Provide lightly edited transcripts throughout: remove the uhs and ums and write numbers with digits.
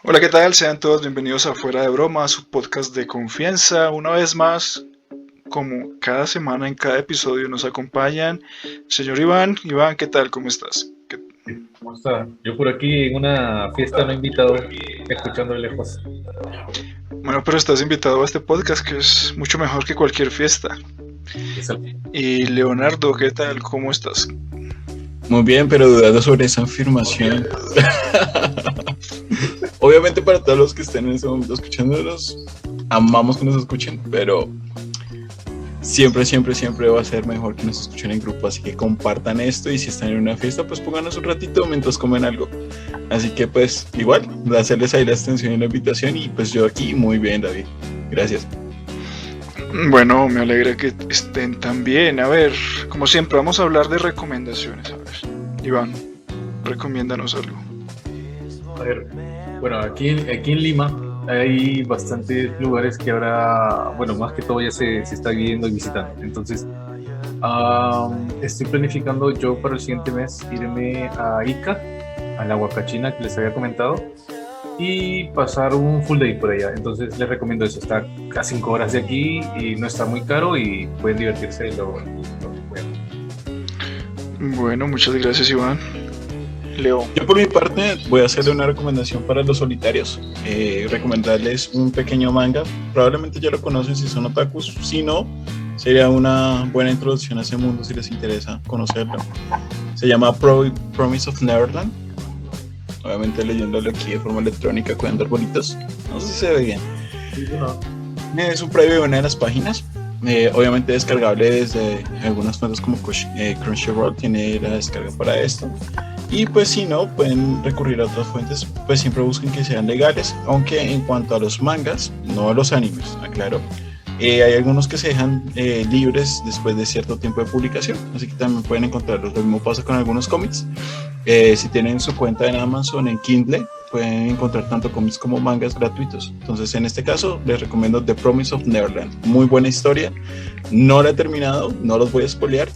Hola, ¿qué tal? Sean todos bienvenidos a Fuera de Broma, su podcast de confianza. Una vez más, como cada semana en cada episodio nos acompañan señor Iván. Iván, ¿qué tal? ¿Cómo estás? ¿Cómo está? Yo por aquí en una fiesta no invitado, escuchando de lejos. Bueno, pero estás invitado a este podcast que es mucho mejor que cualquier fiesta. Es el- Y Leonardo, ¿qué tal? ¿Cómo estás? Muy bien, pero dudando sobre esa afirmación. Obviamente para todos los que estén en este momento escuchándonos, amamos que nos escuchen, pero siempre va a ser mejor que nos escuchen en grupo, así que compartan esto y si están en una fiesta, pues pónganos un ratito mientras comen algo. Así que pues igual, hacerles ahí la extensión y la invitación y pues yo aquí muy bien, David. Gracias. Bueno, me alegra que estén tan bien. A ver, como siempre, vamos a hablar de recomendaciones. A ver, Iván, recomiéndanos algo. A ver, bueno, aquí en Lima hay bastantes lugares que ahora, bueno, más que todo ya se está viviendo y visitando. Entonces, estoy planificando yo para el siguiente mes irme a Ica, a la Huacachina que les había comentado, y pasar un full day por allá. Entonces les recomiendo eso. Está a 5 horas de aquí y no está muy caro y pueden divertirse lo que puedan. Bueno, muchas gracias, Iván. Leo. Yo por mi parte voy a hacerle una recomendación para los solitarios, recomendarles un pequeño manga, probablemente ya lo conocen si son otakus, si no, sería una buena introducción a ese mundo si les interesa conocerlo. Se llama Promise of Neverland, obviamente leyéndolo aquí de forma electrónica con arbolitos, no sé si se ve bien. Sí, bueno, Es un previo de una de las páginas, obviamente descargable desde algunas fuentes como Crunchyroll, tiene la descarga para esto. Y pues si no, pueden recurrir a otras fuentes, pues siempre busquen que sean legales, aunque en cuanto a los mangas, no a los animes, aclaro, hay algunos que se dejan libres después de cierto tiempo de publicación, así que también pueden encontrarlos. Lo mismo pasa con algunos cómics. Si tienen su cuenta en Amazon, en Kindle, pueden encontrar tanto cómics como mangas gratuitos. Entonces, en este caso, les recomiendo The Promise of Neverland. Muy buena historia. No la he terminado, no los voy a spoilear,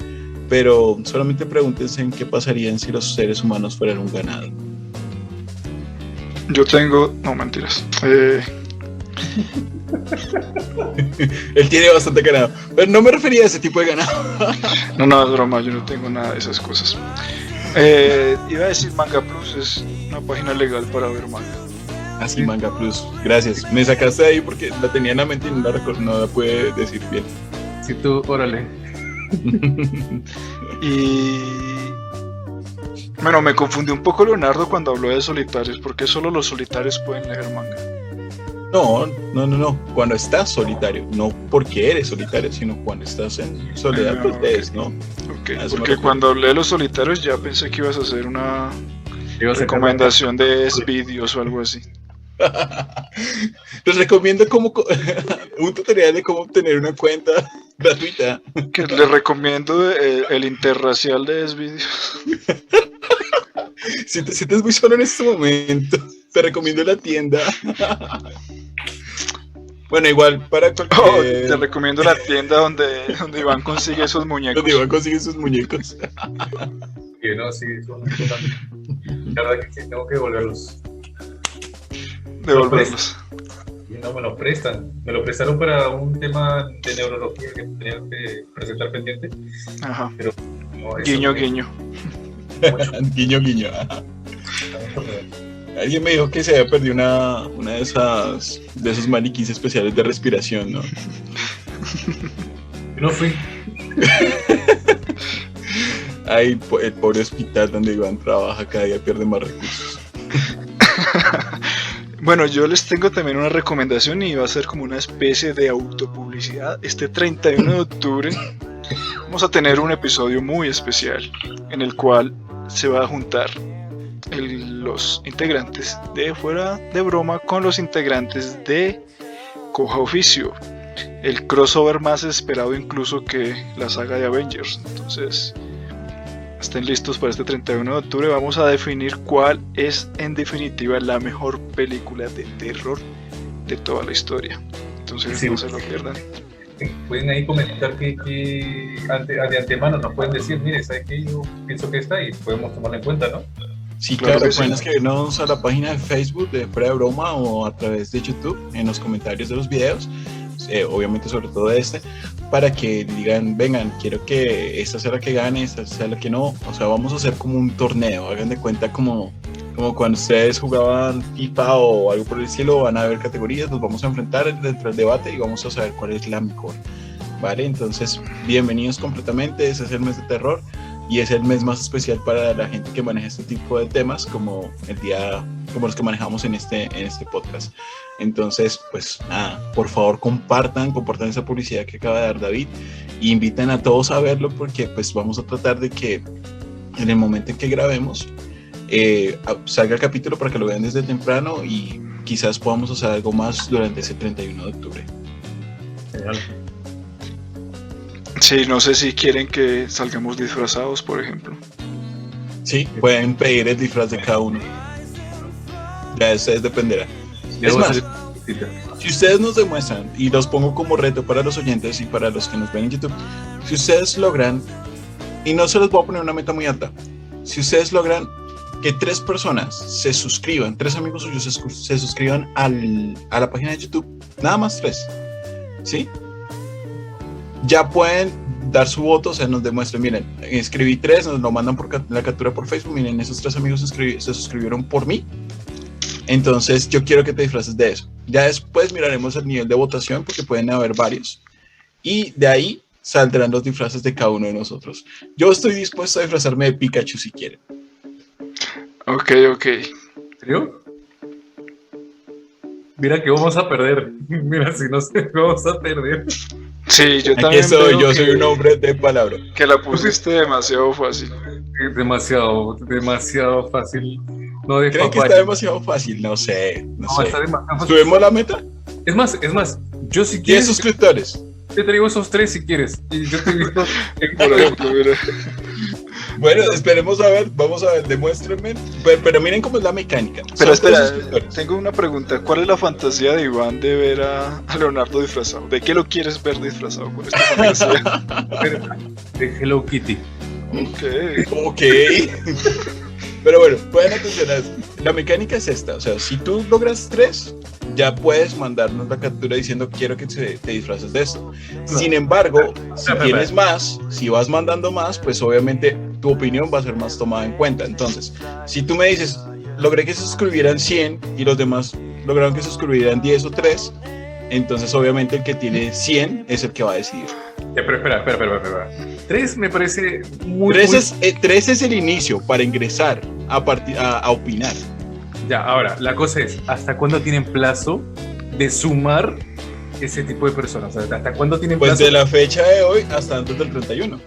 pero solamente pregúntense en qué pasarían si los seres humanos fueran un ganado. Yo tengo... No, mentiras. Él tiene bastante ganado, pero no me refería a ese tipo de ganado. No, es broma, yo no tengo nada de esas cosas. Iba a decir Manga Plus, es una página legal para ver manga. Así, Manga Plus, gracias. Me sacaste de ahí porque la tenía en la mente y no la pude decir bien. si tú, órale. Y... Bueno, me confundí un poco Leonardo cuando habló de solitarios, porque solo los solitarios pueden leer manga. No. Cuando estás solitario, no porque eres solitario, sino cuando estás en soledad, pues Ok. lees, ¿no? Ok, A eso me porque refiero. cuando hablé de los solitarios ya pensé que ibas a hacer una Digo, recomendación de vídeos o algo así. Les recomiendo un tutorial de cómo obtener una cuenta gratuita. Que les recomiendo el interracial de Xvideos. Si te sientes muy solo en este momento, te recomiendo la tienda. Bueno, igual para Oh, cualquier... te recomiendo la tienda donde Iván consigue esos muñecos. Donde Iván consigue sus muñecos. que no, sí, son importantes. La verdad que sí, tengo que devolverlos. Devolverlos. Y no me lo prestan. Me lo prestaron para un tema de neurología que tenía que presentar pendiente. Ajá. Pero no, eso Guiño, me- guiño. mucho, Guiño. mucho me- Alguien me dijo que se había perdido una de esos maniquís especiales de respiración, ¿no? No fui. Ay, el pobre hospital donde Iván trabaja cada día pierde más recursos. Bueno, yo les tengo también una recomendación y va a ser como una especie de autopublicidad. Este 31 de octubre vamos a tener un episodio muy especial en el cual se va a juntar los integrantes de Fuera de Broma con los integrantes de Coja Oficio, el crossover más esperado incluso que la saga de Avengers. Entonces, estén listos para este 31 de octubre. Vamos a definir cuál es en definitiva la mejor película de terror de toda la historia. Entonces, Sí. no se lo pierdan. Pueden ahí comentar que de antemano nos pueden decir, mire, ¿sabe qué? Yo pienso que está y podemos tomarla en cuenta, ¿no? Sí, Claro claro, que pueden sí. escribirnos a la página de Facebook de Fuera de Broma o a través de YouTube en los comentarios de los videos, obviamente sobre todo para que digan, vengan, quiero que esta sea la que gane, esta sea la que no, o sea, vamos a hacer como un torneo, hagan de cuenta como cuando ustedes jugaban FIFA o algo por el estilo, van a haber categorías, nos vamos a enfrentar dentro del debate y vamos a saber cuál es la mejor, ¿vale? Entonces, bienvenidos completamente, ese es el mes de terror. Y es el mes más especial para la gente que maneja este tipo de temas, como los que manejamos en este podcast. Entonces, pues nada, por favor compartan esa publicidad que acaba de dar David e inviten a todos a verlo porque pues vamos a tratar de que en el momento en que grabemos salga el capítulo para que lo vean desde temprano y quizás podamos hacer algo más durante ese 31 de octubre. Genial. Sí, no sé si quieren que salgamos disfrazados, por ejemplo. Sí, pueden pedir el disfraz de cada uno. Ya de ustedes dependerá. Es más, si ustedes nos demuestran, y los pongo como reto para los oyentes y para los que nos ven en YouTube, si ustedes logran, y no se les voy a poner una meta muy alta, si ustedes logran que 3 personas se suscriban, 3 amigos suyos se suscriban a la página de YouTube, nada más 3, ¿sí? Ya pueden dar su voto, o sea, nos demuestren, miren, escribí 3, nos lo mandan por la captura por Facebook, miren, esos 3 amigos se suscribieron por mí, entonces yo quiero que te disfraces de eso. Ya después miraremos el nivel de votación, porque pueden haber varios, y de ahí saldrán los disfraces de cada uno de nosotros. Yo estoy dispuesto a disfrazarme de Pikachu si quieren. Ok. ¿En serio? Mira que vamos a perder. Mira, si no sé, vamos a perder. Sí, yo Aquí también soy, veo yo soy un hombre de palabra. que la pusiste demasiado fácil. Demasiado fácil. No de ¿Creen que papá. está demasiado fácil? No sé. Está demasiado fácil. ¿Subimos la meta? Es más, yo si 10 quieres, suscriptores. te traigo esos 3 si quieres. Y yo te he visto. Por ejemplo, mira. Bueno, esperemos a ver, vamos a ver, demuéstrenme. Pero miren cómo es la mecánica. Pero Son 3 espera, suscriptores. tengo una pregunta. ¿Cuál es la fantasía de Iván de ver a Leonardo disfrazado? ¿De qué lo quieres ver disfrazado con esta fantasía? De Hello Kitty. Ok. Pero bueno, pueden atención a esto. La mecánica es esta, o sea, si tú logras 3, ya puedes mandarnos la captura diciendo quiero que te disfraces de esto. Sin embargo, si tienes más, si vas mandando más, pues obviamente tu opinión va a ser más tomada en cuenta. Entonces, si tú me dices, logré que se suscribieran 100 y los demás lograron que se suscribieran 10 o 3, entonces obviamente el que tiene 100 es el que va a decidir. Pero espera. 3 me parece muy... 3 es el inicio para ingresar a opinar. Ya, ahora, la cosa es, ¿hasta cuándo tienen plazo de sumar ese tipo de personas? O sea, ¿hasta cuándo tienen Pues plazo? de la fecha de hoy hasta antes del 31.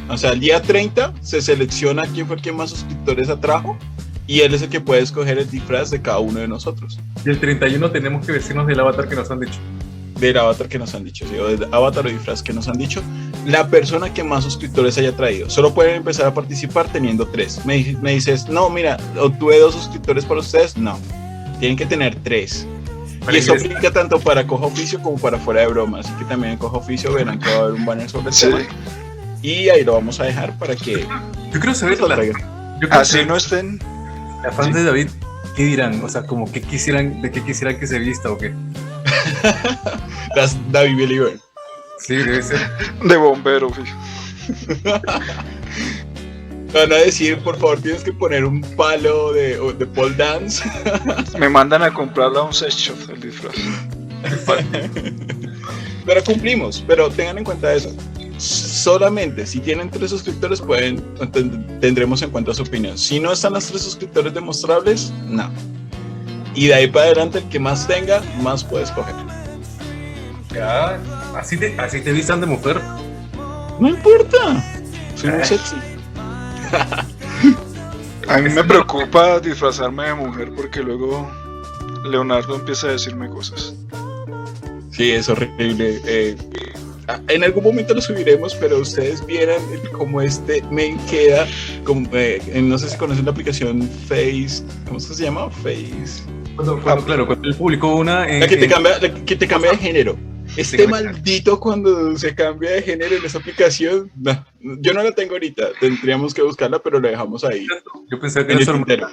O sea, el día 30 se selecciona quién fue el que más suscriptores atrajo y él es el que puede escoger el disfraz de cada uno de nosotros. Y el 31 tenemos que vestirnos del avatar que nos han dicho. Del avatar que nos han dicho, ¿sí? O del avatar o disfraz que nos han dicho, la persona que más suscriptores haya traído. Solo pueden empezar a participar teniendo 3. Me dices, no, mira, obtuve 2 suscriptores para ustedes. No, tienen que tener 3. Y eso aplica tanto para Coja Oficio como para Fuera de Broma. Así que también en Coja Oficio verán que va a haber un banner sobre el tema. Y ahí lo vamos a dejar para que... Yo quiero saber Así no estén... Las fans de David, ¿qué dirán? O sea, como ¿de qué quisieran que se vista o qué? Las David Believer. Sí, debe ser. De bombero, fijo. Van a decir, por favor, tienes que poner un palo de pole dance. Me mandan a comprarla a un sex shop el disfraz. Pero cumplimos, pero tengan en cuenta eso. Solamente si tienen 3 suscriptores tendremos en cuenta su opinión. Si no están los 3 suscriptores demostrables, no. Y de ahí para adelante el que más tenga, más puede escoger. Ya, así te vistan de mujer. No importa. Soy muy sexy. A mí me preocupa disfrazarme de mujer porque luego Leonardo empieza a decirme cosas. Sí, es horrible. En algún momento lo subiremos, pero ustedes vieran cómo este me queda. No sé si conocen la aplicación Face. ¿Cómo se llama? Face. Cuando él publicó una. La que te cambia de género. Este maldito cuando se cambia de género en esa aplicación, no, yo no la tengo ahorita, tendríamos que buscarla, pero la dejamos ahí. Yo pensaba que era su hermana.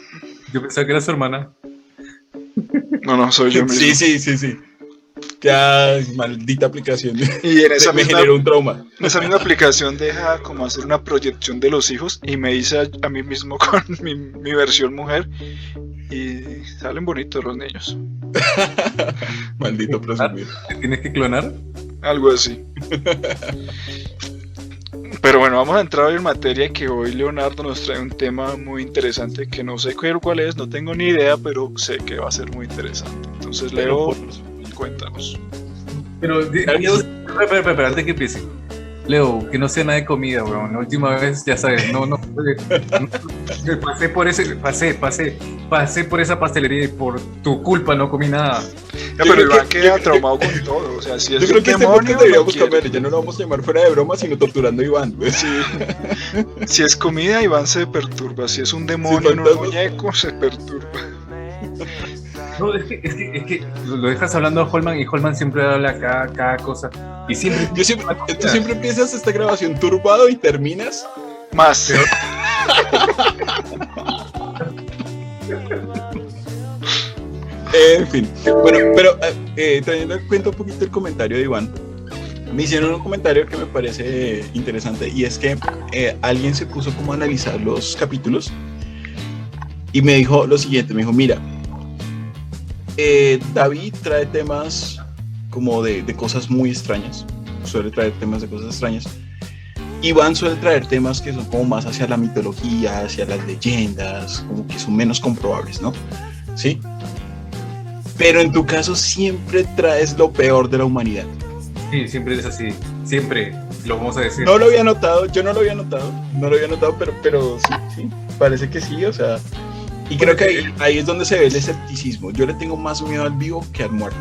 Yo pensaba que era su hermana. No, soy yo mismo. Sí. Ya, maldita aplicación. Y en esa me generó un trauma. Esa misma aplicación deja como hacer una proyección de los hijos y me dice a mí mismo con mi versión mujer y salen bonitos los niños. Maldito presumir. ¿Te tienes que clonar? Algo así. Pero bueno, vamos a entrar hoy en materia, que hoy Leonardo nos trae un tema muy interesante que no sé cuál es, no tengo ni idea, pero sé que va a ser muy interesante. Entonces, Leo, cuéntanos. Pero, espera, antes que empiece. Leo, que no sea nada de comida, bro. La última vez, ya sabes, no pasé por esa pastelería y por tu culpa no comí nada. Ya, pero Iván queda traumado con todo, o sea, si es yo creo un que demonio, este deberíamos cambiar, ya no lo vamos a llamar fuera de broma, sino torturando a Iván. Sí. Si es comida, Iván se perturba, si es un demonio en un muñeco, se perturba. No, es que lo dejas hablando a Holman y Holman siempre habla cada cosa. Y siempre. Tú siempre empiezas esta grabación turbado y terminas más. En fin. Bueno, pero trayendo en cuenta un poquito el comentario de Iván, me hicieron un comentario que me parece interesante y es que alguien se puso como a analizar los capítulos y me dijo lo siguiente, me dijo, mira, David trae temas como de cosas muy extrañas, suele traer temas de cosas extrañas. Iván suele traer temas que son como más hacia la mitología, hacia las leyendas, como que son menos comprobables, ¿no? ¿Sí? Pero en tu caso siempre traes lo peor de la humanidad. Sí, siempre es así, siempre lo vamos a decir. No lo había notado, yo no lo había notado, pero sí, parece que sí, o sea... Y creo que ahí es donde se ve el escepticismo. Yo le tengo más miedo al vivo que al muerto.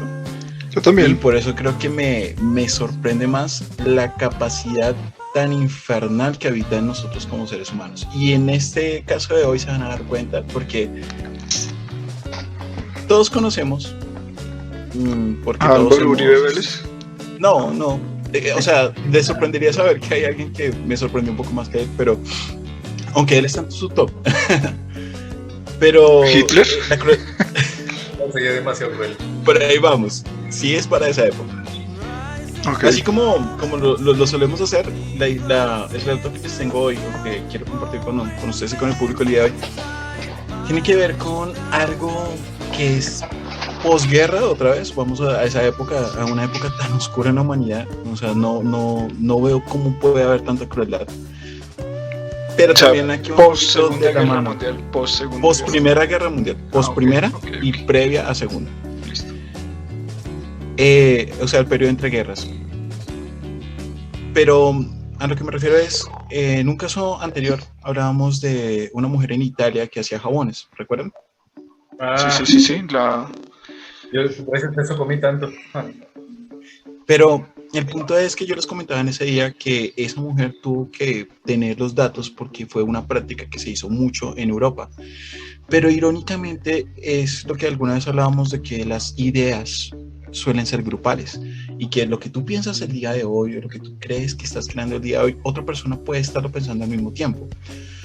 Yo también. Y por eso creo que me sorprende más la capacidad tan infernal que habita en nosotros como seres humanos. Y en este caso de hoy se van a dar cuenta porque todos conocemos. Porque todos Uribe Vélez. No. O sea, les sorprendería saber que hay alguien que me sorprendió un poco más que él, pero aunque él está en su top. Pero ¿Hitler? Sería demasiado cruel. Por ahí vamos, sí es para esa época. Okay. Así como lo solemos hacer, el relato que les tengo hoy, o que quiero compartir con ustedes y con el público el día de hoy, tiene que ver con algo que es posguerra, otra vez, vamos a esa época, a una época tan oscura en la humanidad, o sea, no veo cómo puede haber tanta crueldad. Pero también aquí post Segunda Guerra Mundial, post Primera Guerra Mundial, post Primera y previa a Segunda. Listo. O sea, el periodo entre guerras. Pero a lo que me refiero es, en un caso anterior hablábamos de una mujer en Italia que hacía jabones, ¿recuerdan? Sí. Yo por eso comí tanto. Pero el punto es que yo les comentaba en ese día que esa mujer tuvo que tener los datos porque fue una práctica que se hizo mucho en Europa. Pero irónicamente es lo que alguna vez hablábamos de que las ideas suelen ser grupales y que lo que tú piensas el día de hoy o lo que tú crees que estás creando el día de hoy, otra persona puede estarlo pensando al mismo tiempo.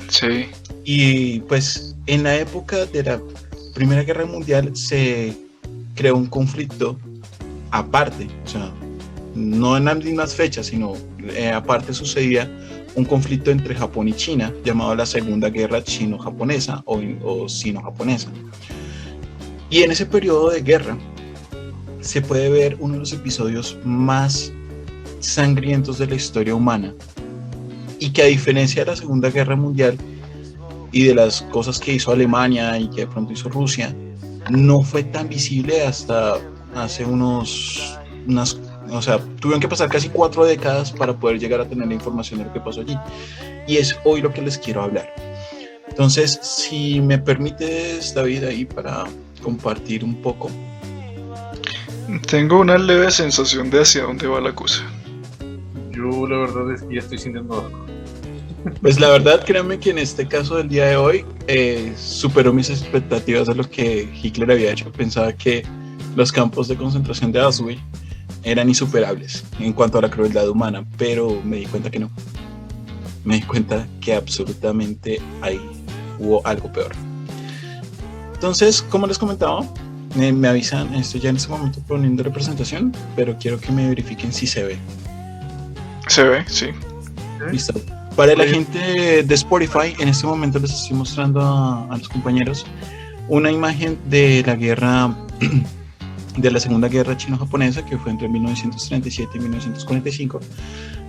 Sí. Y pues en la época de la Primera Guerra Mundial se creó un conflicto aparte, o sea, no en las mismas fechas, sino aparte sucedía un conflicto entre Japón y China llamado la Segunda Guerra Chino-Japonesa o Sino-Japonesa. Y en ese periodo de guerra se puede ver uno de los episodios más sangrientos de la historia humana y que a diferencia de la Segunda Guerra Mundial y de las cosas que hizo Alemania y que de pronto hizo Rusia, no fue tan visible hasta hace o sea, tuvieron que pasar casi 4 décadas para poder llegar a tener la información de lo que pasó allí. Y es hoy lo que les quiero hablar. Entonces, si me permites, David, ahí para compartir un poco. Tengo una leve sensación de hacia dónde va la cosa. Yo la verdad es que ya estoy sintiendo asco. Pues la verdad, créanme que en este caso del día de hoy superó mis expectativas de lo que Hitler había hecho. Pensaba que los campos de concentración de Auschwitz eran insuperables en cuanto a la crueldad humana, pero me di cuenta que no. Me di cuenta que absolutamente hubo algo peor. Entonces, como les comentaba, me avisan, estoy ya en este momento poniendo representación, pero quiero que me verifiquen si se ve. Se ve, sí. Listo. Para la gente de Spotify, en este momento les estoy mostrando a los compañeros una imagen de la guerra, de la Segunda Guerra Chino-Japonesa, que fue entre 1937 y 1945,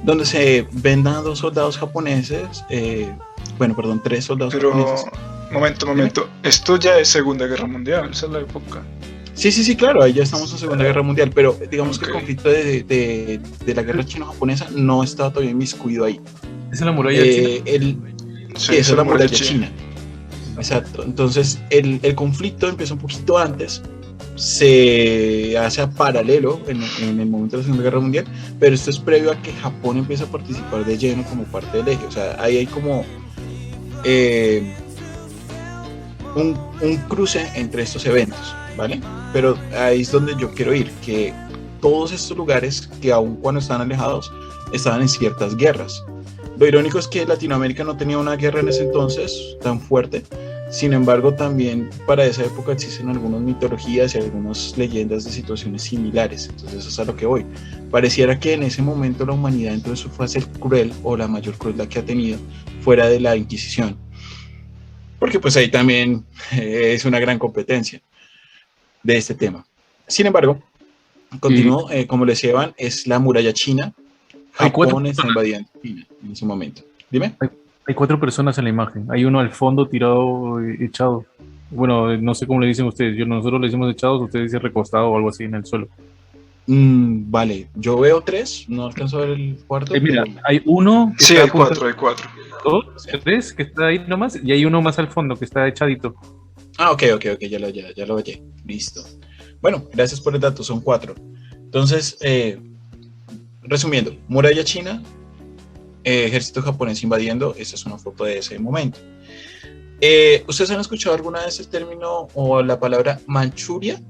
donde se ven a dos soldados japoneses, tres soldados japoneses. Momento. Esto ya es Segunda Guerra Mundial, esa es la época. Sí, claro, ahí ya estamos en Segunda Guerra Mundial, pero digamos que el conflicto de la guerra chino-japonesa no estaba todavía inmiscuido ahí. ¿Es en la muralla china? Sí, esa es la muralla china. Exacto, entonces el conflicto empieza un poquito antes, se hace paralelo en el momento de la Segunda Guerra Mundial, pero esto es previo a que Japón empiece a participar de lleno como parte del eje. O sea, ahí hay como un cruce entre estos eventos, ¿vale? Pero ahí es donde yo quiero ir, que todos estos lugares que aun cuando estaban alejados, estaban en ciertas guerras. Lo irónico es que Latinoamérica no tenía una guerra en ese entonces tan fuerte. Sin embargo, también para esa época existen algunas mitologías y algunas leyendas de situaciones similares. Entonces eso es a lo que voy. Pareciera que en ese momento la humanidad dentro de su fase cruel, o la mayor crueldad que ha tenido, fuera de la Inquisición. Porque pues ahí también es una gran competencia de este tema. Sin embargo, continúo, como les decía, es la muralla china. Japón está invadiendo China en ese momento. Dime. Hay 4 personas en la imagen. Hay uno al fondo tirado, echado. Bueno, no sé cómo le dicen ustedes. Nosotros le decimos echados, ustedes dicen recostado o algo así en el suelo. Vale, yo veo 3, no alcanzo a ver el cuarto. Mira, hay uno. Sí, hay 4, hay 4. 2, 3, que está ahí nomás, y hay uno más al fondo que está echadito. Ok, ya lo oye. Listo. Bueno, gracias por el dato, son 4. Entonces, resumiendo, muralla china, ejército japonés invadiendo. Esta es una foto de ese momento. ¿Ustedes han escuchado alguna vez el término o la palabra Manchuria?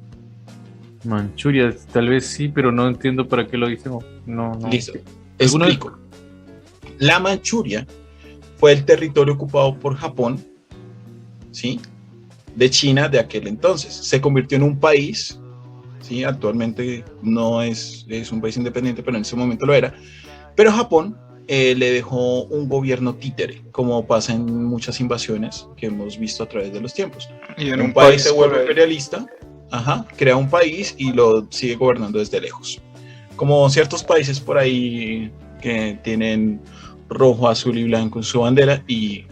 Manchuria, tal vez sí, pero no entiendo para qué lo dicen. No. Listo, explico. La Manchuria fue el territorio ocupado por Japón, ¿sí?, de China de aquel entonces. Se convirtió en un país, ¿sí? Actualmente no es un país independiente, pero en ese momento lo era. Pero Japón le dejó un gobierno títere, como pasa en muchas invasiones que hemos visto a través de los tiempos. Y en un país se vuelve imperialista, crea un país y lo sigue gobernando desde lejos. Como ciertos países por ahí que tienen rojo, azul y blanco en su bandera, y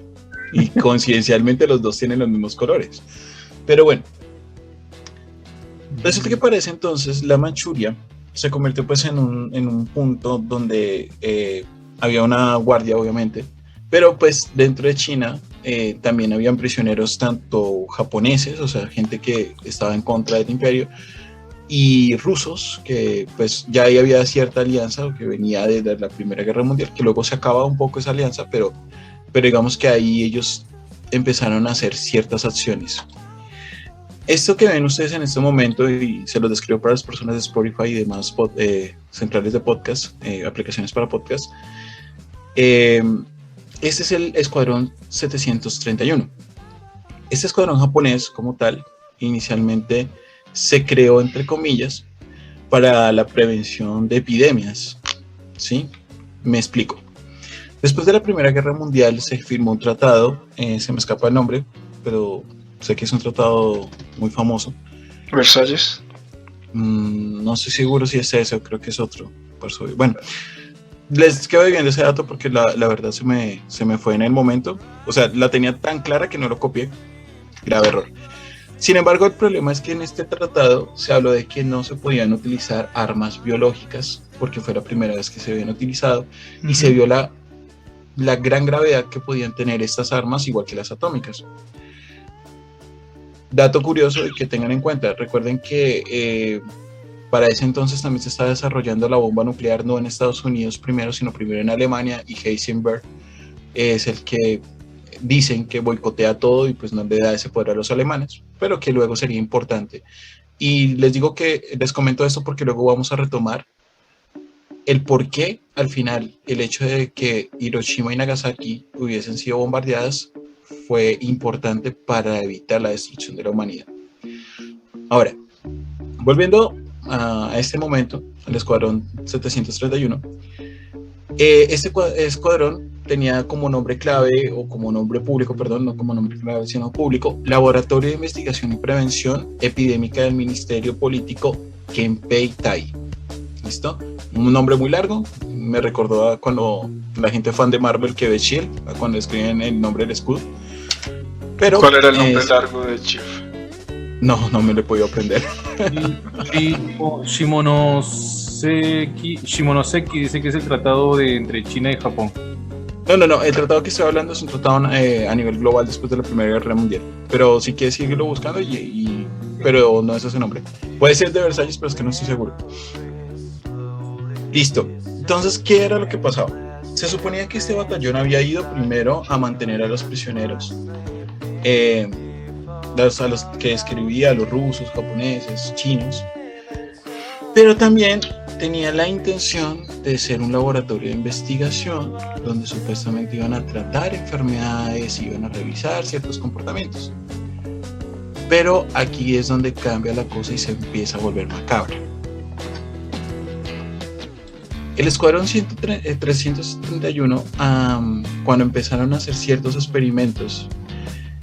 coincidencialmente los dos tienen los mismos colores. Pero bueno, resulta que para ese entonces la Manchuria se convirtió pues en un punto donde había una guardia, obviamente, pero pues dentro de China también habían prisioneros tanto japoneses, o sea, gente que estaba en contra del imperio, y rusos, que pues ya ahí había cierta alianza que venía desde la Primera Guerra Mundial, que luego se acaba un poco esa alianza, pero digamos que ahí ellos empezaron a hacer ciertas acciones. Esto que ven ustedes en este momento, y se lo describo para las personas de Spotify y demás centrales de podcast, aplicaciones para podcast, este es el Escuadrón 731. Este escuadrón japonés como tal, inicialmente se creó, entre comillas, para la prevención de epidemias, ¿sí? Me explico. Después de la Primera Guerra Mundial se firmó un tratado, se me escapa el nombre, pero sé que es un tratado muy famoso. ¿Versalles? No estoy seguro si es ese o creo que es otro. Bueno, les quedo viendo ese dato porque la verdad se me fue en el momento. O sea, la tenía tan clara que no lo copié. Grave error. Sin embargo, el problema es que en este tratado se habló de que no se podían utilizar armas biológicas porque fue la primera vez que se habían utilizado, y se vio la gran gravedad que podían tener estas armas, igual que las atómicas. Dato curioso y que tengan en cuenta, recuerden que para ese entonces también se estaba desarrollando la bomba nuclear, no en Estados Unidos primero, sino primero en Alemania, y Heisenberg es el que dicen que boicotea todo y pues no le da ese poder a los alemanes, pero que luego sería importante. Y les digo que les comento esto porque luego vamos a retomar el por qué al final el hecho de que Hiroshima y Nagasaki hubiesen sido bombardeadas fue importante para evitar la destrucción de la humanidad. Ahora, volviendo a este momento, al Escuadrón 731, este escuadrón tenía como nombre clave, o como nombre público, perdón, no como nombre clave, sino público, Laboratorio de Investigación y Prevención Epidémica del Ministerio Político Kempei-Tai. ¿Listo? Un nombre muy largo, me recordó a cuando la gente fan de Marvel que ve Shield, cuando escriben el nombre del escudo. Pero, ¿cuál era el nombre largo de Chief? No me lo he podido aprender. Shimonoseki dice que es el tratado entre China y Japón. No, el tratado que estoy hablando es un tratado a nivel global después de la Primera Guerra Mundial. Pero si quieres seguirlo buscando, pero no es ese nombre. Puede ser de Versalles, pero es que no estoy seguro. Listo. Entonces, ¿qué era lo que pasaba? Se suponía que este batallón había ido primero a mantener a los prisioneros. A los que escribía, los rusos, japoneses, chinos. Pero también tenía la intención de ser un laboratorio de investigación donde supuestamente iban a tratar enfermedades, iban a revisar ciertos comportamientos. Pero aquí es donde cambia la cosa y se empieza a volver macabra. El Escuadrón 331, cuando empezaron a hacer ciertos experimentos,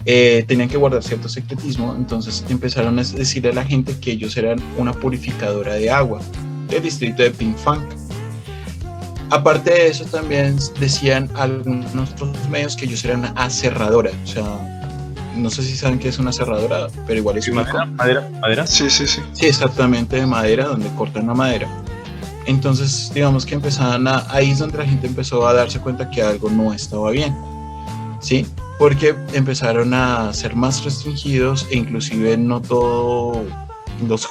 tenían que guardar cierto secretismo, entonces empezaron a decirle a la gente que ellos eran una purificadora de agua del distrito de Pingfang. Aparte de eso, también decían algunos otros medios que ellos eran aserradora, o sea, no sé si saben qué es una aserradora, pero igual es ¿Madera? Sí. Sí, exactamente, de madera, donde cortan la madera. Entonces, digamos que ahí es donde la gente empezó a darse cuenta que algo no estaba bien, ¿sí? Porque empezaron a ser más restringidos e inclusive no todos los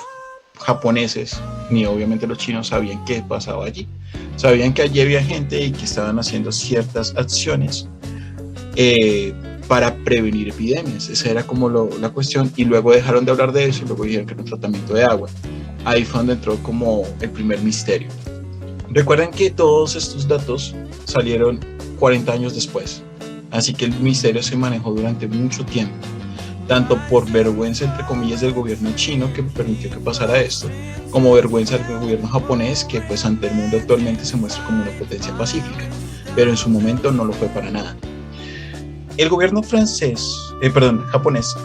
japoneses, ni obviamente los chinos, sabían qué pasaba allí. Sabían que allí había gente y que estaban haciendo ciertas acciones para prevenir epidemias. Esa era como la cuestión, y luego dejaron de hablar de eso y luego dijeron que era un tratamiento de agua. Ahí fue donde entró como el primer misterio. Recuerden que todos estos datos salieron 40 años después, así que el misterio se manejó durante mucho tiempo, tanto por vergüenza entre comillas del gobierno chino que permitió que pasara esto, como vergüenza del gobierno japonés que pues ante el mundo actualmente se muestra como una potencia pacífica, pero en su momento no lo fue para nada. El gobierno japonés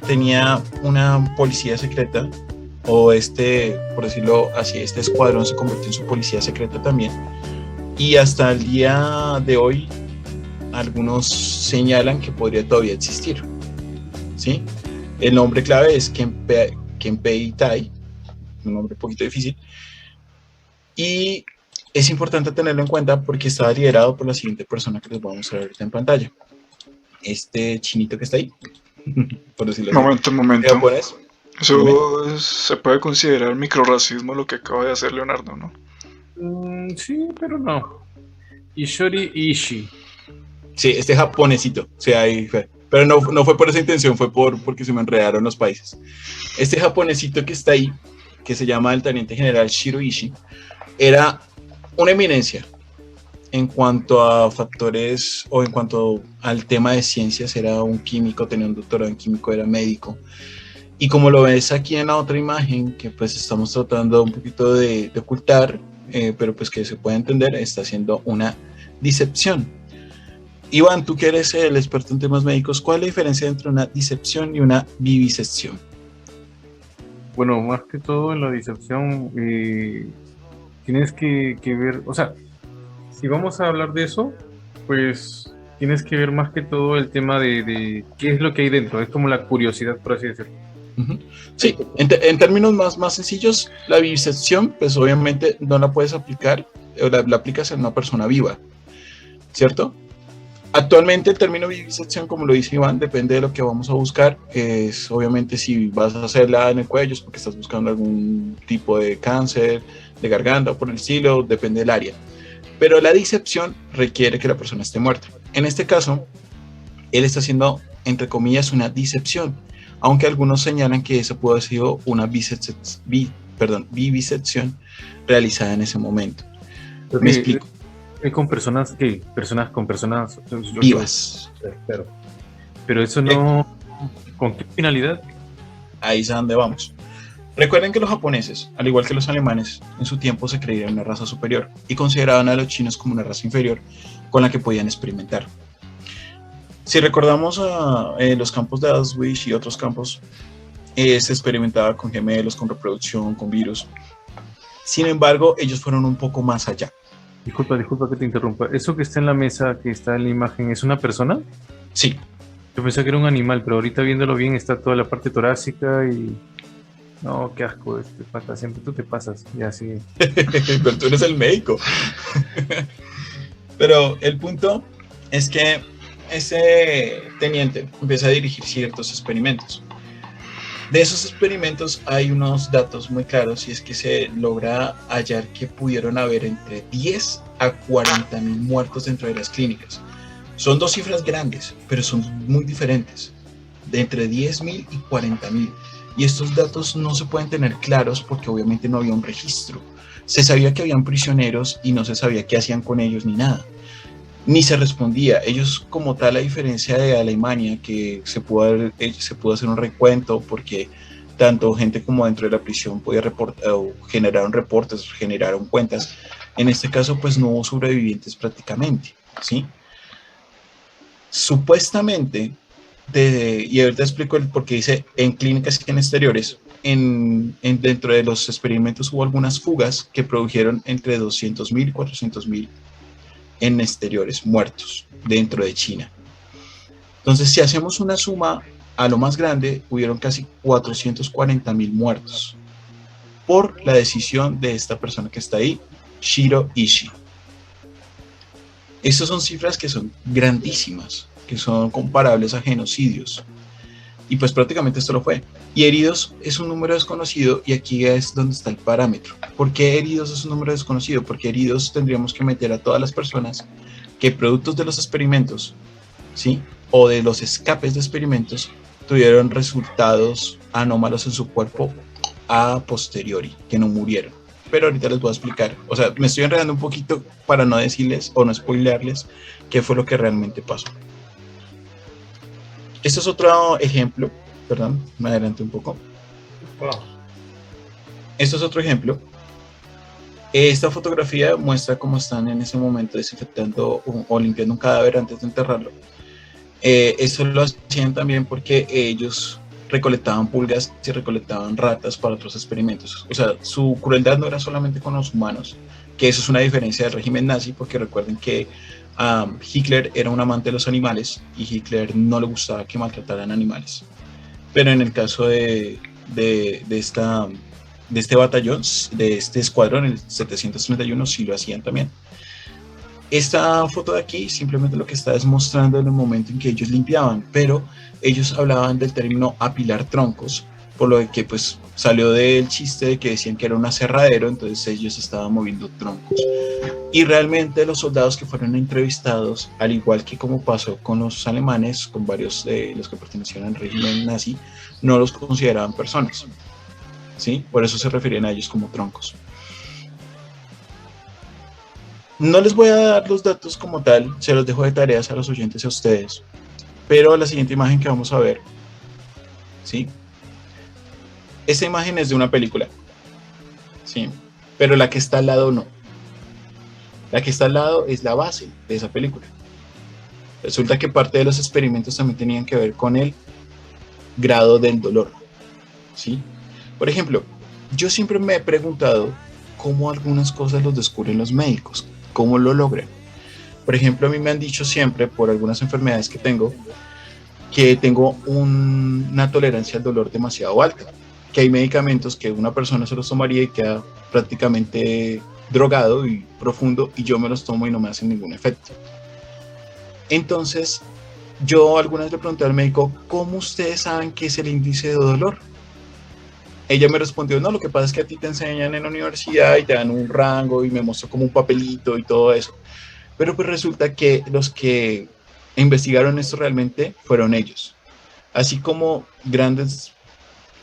tenía una policía secreta, o por decirlo así, este escuadrón se convirtió en su policía secreta también, y hasta el día de hoy algunos señalan que podría todavía existir, ¿sí? El nombre clave es Kempei-Tai, un nombre un poquito difícil, y es importante tenerlo en cuenta porque está liderado por la siguiente persona que les voy a mostrar ahorita en pantalla. Este chinito que está ahí, por decirlo así. Momento. ¿Japonés? Eso se puede considerar microrracismo lo que acaba de hacer Leonardo, ¿no? Sí, pero no. Ishori Ishii. Sí, este japonesito, o sea, ahí fue. Pero no fue por esa intención, fue porque se me enredaron los países. Este japonesito que está ahí, que se llama el teniente general Shiro Ishii, era una eminencia en cuanto a factores o en cuanto al tema de ciencias. Era un químico, tenía un doctorado en químico, era médico. Y como lo ves aquí en la otra imagen, que pues estamos tratando un poquito de ocultar, pero pues que se puede entender, está haciendo una disección. Iván, tú que eres el experto en temas médicos, ¿cuál es la diferencia entre una disección y una vivisección? Bueno, más que todo en la disección tienes que ver, o sea, si vamos a hablar de eso, pues tienes que ver más que todo el tema de qué es lo que hay dentro, es como la curiosidad, por así decirlo. Sí, en términos más sencillos, la vivisección, pues obviamente no la puedes aplicar, o la aplicas en una persona viva, ¿cierto? Actualmente el término vivisección, como lo dice Iván, depende de lo que vamos a buscar. Es obviamente si vas a hacerla en el cuello es porque estás buscando algún tipo de cáncer, de garganta o por el estilo, depende del área. Pero la disección requiere que la persona esté muerta. En este caso, él está haciendo, entre comillas, una disección, aunque algunos señalan que eso pudo haber sido una vivisección realizada en ese momento. Me explico. Con personas, ¿qué? Con personas Vivas. Claro. Pero eso no, ¿con qué finalidad? Ahí es a donde vamos. Recuerden que los japoneses, al igual que los alemanes, en su tiempo se creían una raza superior y consideraban a los chinos como una raza inferior con la que podían experimentar. Si recordamos los campos de Auschwitz y otros campos, se experimentaba con gemelos, con reproducción, con virus. Sin embargo, ellos fueron un poco más allá. Disculpa que te interrumpa. ¿Eso que está en la mesa, que está en la imagen, es una persona? Sí. Yo pensé que era un animal, pero ahorita viéndolo bien está toda la parte torácica y... No, qué asco, pata, siempre tú te pasas, ya sí. Pero tú eres el médico. Pero el punto es que ese teniente empieza a dirigir ciertos experimentos. De esos experimentos hay unos datos muy claros y es que se logra hallar que pudieron haber entre 10 a 40 mil muertos dentro de las clínicas. Son dos cifras grandes, pero son muy diferentes, de entre 10.000 y 40.000. Y estos datos no se pueden tener claros porque obviamente no había un registro. Se sabía que habían prisioneros y no se sabía qué hacían con ellos ni nada. Ni se respondía. Ellos, como tal, a diferencia de Alemania, que se pudo hacer un recuento porque tanto gente como dentro de la prisión podía reportar o generaron reportes, generaron cuentas. En este caso, pues no hubo sobrevivientes prácticamente, ¿sí? Supuestamente, y ahorita explico el por qué dice en clínicas y en exteriores, dentro de los experimentos hubo algunas fugas que produjeron entre 200.000 y 400.000 en exteriores muertos dentro de China. Entonces, si hacemos una suma a lo más grande, hubieron casi 440.000 muertos por la decisión de esta persona que está ahí, Shiro Ishii. Estas son cifras que son grandísimas, que son comparables a genocidios. Y pues prácticamente esto lo fue. Y heridos es un número desconocido y aquí es donde está el parámetro. ¿Por qué heridos es un número desconocido? Porque heridos tendríamos que meter a todas las personas que productos de los experimentos, ¿sí? O de los escapes de experimentos tuvieron resultados anómalos en su cuerpo a posteriori, que no murieron. Pero ahorita les voy a explicar, o sea, me estoy enredando un poquito para no decirles o no spoilearles qué fue lo que realmente pasó. Este es otro ejemplo, perdón, me adelanté un poco. Wow. Esto es otro ejemplo. Esta fotografía muestra cómo están en ese momento desinfectando o limpiando un cadáver antes de enterrarlo. Eso lo hacían también porque ellos recolectaban pulgas y recolectaban ratas para otros experimentos. O sea, su crueldad no era solamente con los humanos, que eso es una diferencia del régimen nazi, porque recuerden que Hitler era un amante de los animales y Hitler no le gustaba que maltrataran animales. Pero en el caso de este batallón, de este escuadrón, el 731, sí lo hacían también. Esta foto de aquí simplemente lo que está es mostrando en el momento en que ellos limpiaban, pero ellos hablaban del término apilar troncos, por lo que pues salió del chiste de que decían que era un aserradero, entonces ellos estaban moviendo troncos. Y realmente los soldados que fueron entrevistados, al igual que como pasó con los alemanes, con varios de los que pertenecían al régimen nazi, no los consideraban personas, ¿sí? Por eso se referían a ellos como troncos. No les voy a dar los datos como tal, se los dejo de tareas a los oyentes y a ustedes, pero la siguiente imagen que vamos a ver, ¿sí? Esta imagen es de una película, ¿sí? Pero la que está al lado no. La que está al lado es la base de esa película. Resulta que parte de los experimentos también tenían que ver con el grado del dolor, ¿sí? Por ejemplo, yo siempre me he preguntado cómo algunas cosas los descubren los médicos, cómo lo logran. Por ejemplo, a mí me han dicho siempre, por algunas enfermedades que tengo una tolerancia al dolor demasiado alta, que hay medicamentos que una persona se los tomaría y queda prácticamente drogado y profundo, y yo me los tomo y no me hacen ningún efecto. Entonces, yo alguna vez le pregunté al médico, ¿cómo ustedes saben qué es el índice de dolor? Ella me respondió, no, lo que pasa es que a ti te enseñan en la universidad y te dan un rango, y me mostró como un papelito y todo eso. Pero pues resulta que los que investigaron esto realmente fueron ellos. Así como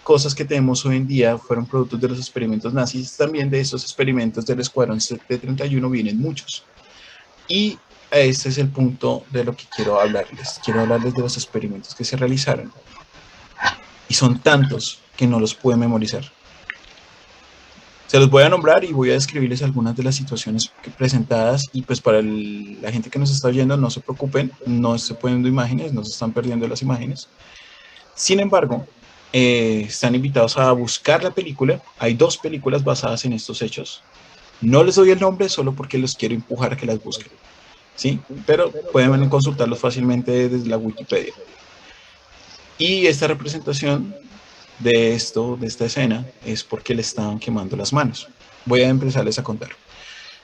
cosas que tenemos hoy en día fueron productos de los experimentos nazis. También de esos experimentos del Escuadrón 731 vienen muchos. Y este es el punto de lo que quiero hablarles. Quiero hablarles de los experimentos que se realizaron. Y son tantos que no los pude memorizar. Se los voy a nombrar y voy a describirles algunas de las situaciones presentadas. Y pues para la gente que nos está oyendo, no se preocupen, no se pueden viendo imágenes, no se están perdiendo las imágenes. Sin embargo, están invitados a buscar la película. Hay 2 películas basadas en estos hechos. No les doy el nombre solo porque los quiero empujar a que las busquen, ¿sí? Pero pueden consultarlos fácilmente desde la Wikipedia. Y esta representación de esta escena, es porque le estaban quemando las manos. Voy a empezarles a contar.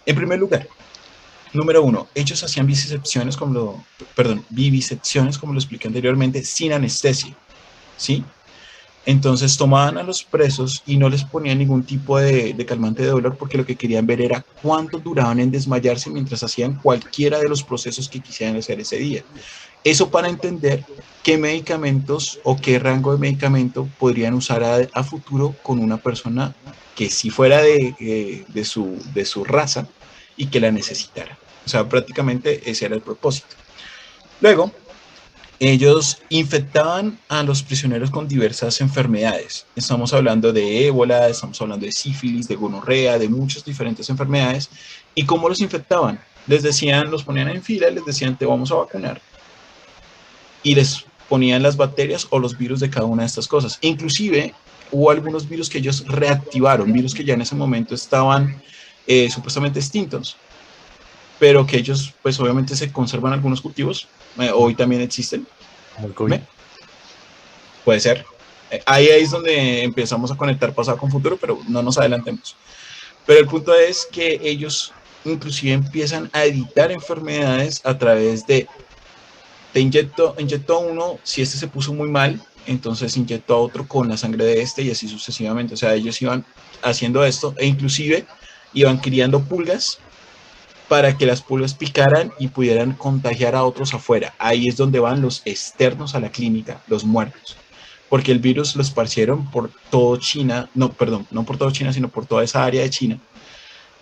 En primer lugar, número 1, ellos hacían vivisecciones, como lo expliqué anteriormente, sin anestesia, ¿sí? Entonces tomaban a los presos y no les ponían ningún tipo de calmante de dolor, porque lo que querían ver era cuánto duraban en desmayarse mientras hacían cualquiera de los procesos que quisieran hacer ese día. Eso para entender qué medicamentos o qué rango de medicamento podrían usar a futuro con una persona que sí fuera de su raza y que la necesitara. O sea, prácticamente ese era el propósito. Luego, ellos infectaban a los prisioneros con diversas enfermedades. Estamos hablando de ébola, estamos hablando de sífilis, de gonorrea, de muchas diferentes enfermedades. ¿Y cómo los infectaban? Los ponían en fila, les decían, te vamos a vacunar. Y les ponían las bacterias o los virus de cada una de estas cosas. Inclusive hubo algunos virus que ellos reactivaron, virus que ya en ese momento estaban supuestamente extintos, pero que ellos pues obviamente se conservan algunos cultivos, hoy también existen. Como el COVID. Puede ser. Ahí es donde empezamos a conectar pasado con futuro, pero no nos adelantemos. Pero el punto es que ellos inclusive empiezan a editar enfermedades a través de te inyectó a uno, si este se puso muy mal, entonces inyectó a otro con la sangre de este y así sucesivamente. O sea, ellos iban haciendo esto e inclusive iban criando pulgas para que las pulgas picaran y pudieran contagiar a otros afuera. Ahí es donde van los externos a la clínica, los muertos. Porque el virus lo esparcieron por todo China, no por todo China, sino por toda esa área de China.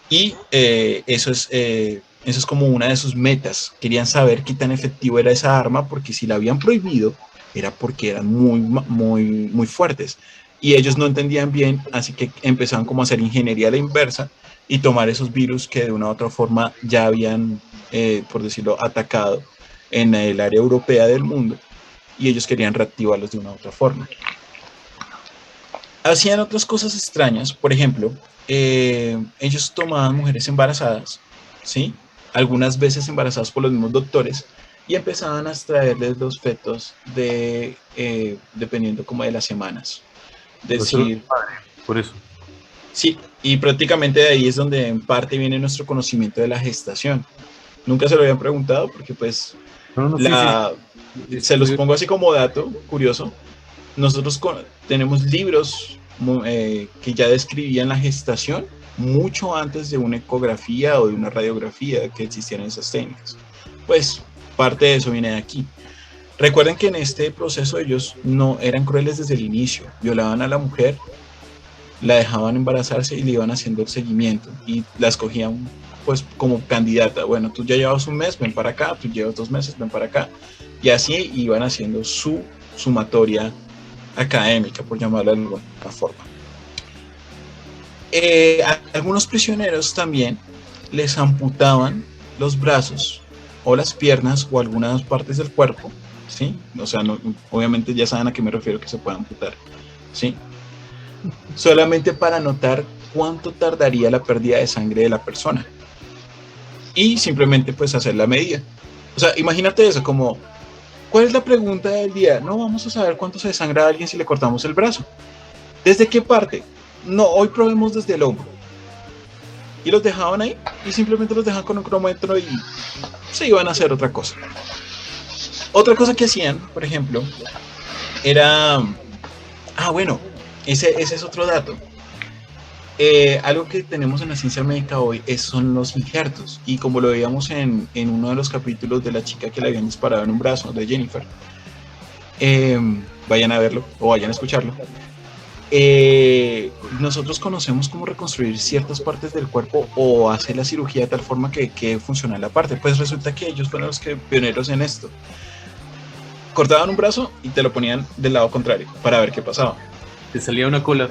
Y eso es como una de sus metas. Querían saber qué tan efectivo era esa arma, porque si la habían prohibido, era porque eran muy fuertes. Y ellos no entendían bien, así que empezaban como a hacer ingeniería a la inversa y tomar esos virus que de una u otra forma ya habían, por decirlo, atacado en el área europea del mundo, y ellos querían reactivarlos de una u otra forma. Hacían otras cosas extrañas, por ejemplo, ellos tomaban mujeres embarazadas, ¿sí? Algunas veces embarazadas por los mismos doctores, y empezaban a extraerles los fetos dependiendo como de las semanas. Por eso. Sí, y prácticamente de ahí es donde en parte viene nuestro conocimiento de la gestación. Nunca se lo habían preguntado porque pues sí. Se los pongo así como dato curioso. Nosotros tenemos libros que ya describían la gestación mucho antes de una ecografía o de una radiografía que existieran esas técnicas. Pues parte de eso viene de aquí. Recuerden que en este proceso ellos no eran crueles desde el inicio, violaban a la mujer, la dejaban embarazarse y le iban haciendo el seguimiento y la escogían pues como candidata. Bueno, tú ya llevas un mes, ven para acá, tú llevas 2 meses, ven para acá, y así iban haciendo su sumatoria académica, por llamarla de alguna forma. A algunos prisioneros también les amputaban los brazos o las piernas o algunas partes del cuerpo, ¿sí? O sea, obviamente ya saben a qué me refiero que se puede amputar, ¿sí? Solamente para notar cuánto tardaría la pérdida de sangre de la persona y simplemente pues hacer la medida. O sea, imagínate eso, como ¿cuál es la pregunta del día? No vamos a saber cuánto se desangra a alguien si le cortamos el brazo. ¿Desde qué parte? No, hoy probemos desde el hombro. Y los dejaban ahí y simplemente los dejaban con un cronómetro y se iban a hacer otra cosa. Otra cosa que hacían, por ejemplo, era... bueno, ese es otro dato. Algo que tenemos en la ciencia médica hoy son los injertos. Y como lo veíamos en uno de los capítulos de la chica que le habían disparado en un brazo, de Jennifer, vayan a verlo o vayan a escucharlo. nosotros conocemos cómo reconstruir ciertas partes del cuerpo o hacer la cirugía de tal forma que quede funcional la parte. Pues resulta que ellos fueron los pioneros en esto. Cortaban un brazo y te lo ponían del lado contrario para ver qué pasaba. Te salía una cola.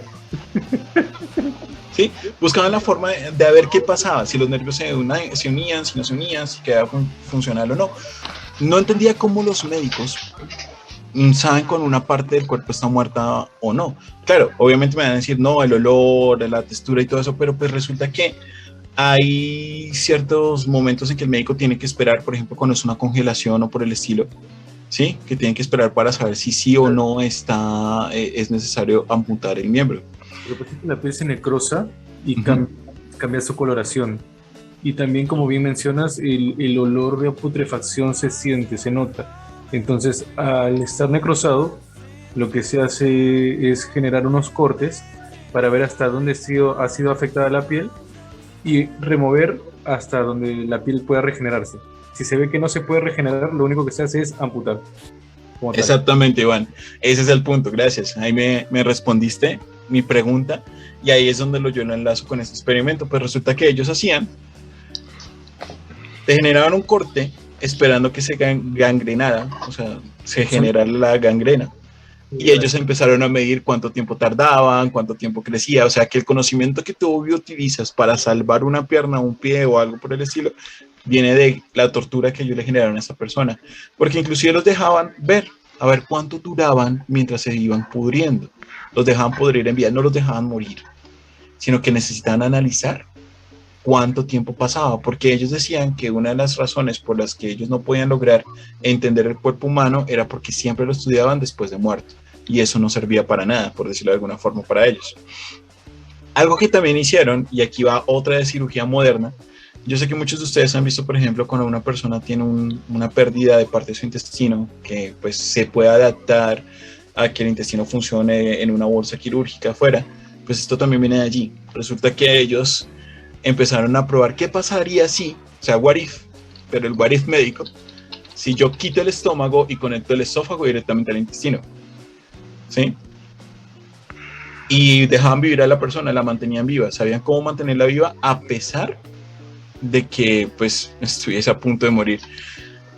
¿Sí? Buscaban la forma de ver qué pasaba, si los nervios se unían, si no se unían, si quedaba funcional o no. No entendía cómo los médicos saben cuando una parte del cuerpo está muerta o no. Claro, obviamente me van a decir, no, el olor, la textura y todo eso, pero pues resulta que hay ciertos momentos en que el médico tiene que esperar, por ejemplo, cuando es una congelación o por el estilo, ¿sí? Que tienen que esperar para saber si sí o no es necesario amputar el miembro. Pero por ejemplo, la piel se necrosa y cambia su coloración. Y también, como bien mencionas, el olor de putrefacción se siente, se nota. Entonces, al estar necrosado, lo que se hace es generar unos cortes para ver hasta dónde ha sido afectada la piel y remover hasta donde la piel pueda regenerarse. Si se ve que no se puede regenerar, lo único que se hace es amputar. Exactamente, Iván. Ese es el punto, gracias. Ahí me respondiste mi pregunta y ahí es donde yo lo enlazo con este experimento. Pues resulta que ellos te generaban un corte esperando que se gangrenara, o sea, se generara la gangrena. Y ellos empezaron a medir cuánto tiempo tardaban, cuánto tiempo crecía, o sea, que el conocimiento que tú utilizas para salvar una pierna, un pie o algo por el estilo, viene de la tortura que ellos le generaron a esta persona, porque inclusive los dejaban ver, a ver cuánto duraban mientras se iban pudriendo, los dejaban pudrir en vida, no los dejaban morir, sino que necesitaban analizar cuánto tiempo pasaba, porque ellos decían que una de las razones por las que ellos no podían lograr entender el cuerpo humano era porque siempre lo estudiaban después de muerto, y eso no servía para nada, por decirlo de alguna forma, para ellos. Algo que también hicieron, y aquí va otra de cirugía moderna. Yo sé que muchos de ustedes han visto, por ejemplo, cuando una persona tiene una pérdida de parte de su intestino, que pues se puede adaptar a que el intestino funcione en una bolsa quirúrgica afuera, pues esto también viene de allí. Resulta que ellos empezaron a probar qué pasaría si, o sea, what if, pero el what if médico, si yo quito el estómago y conecto el esófago directamente al intestino, ¿sí? Y dejaban vivir a la persona, la mantenían viva, sabían cómo mantenerla viva a pesar de que pues estuviese a punto de morir.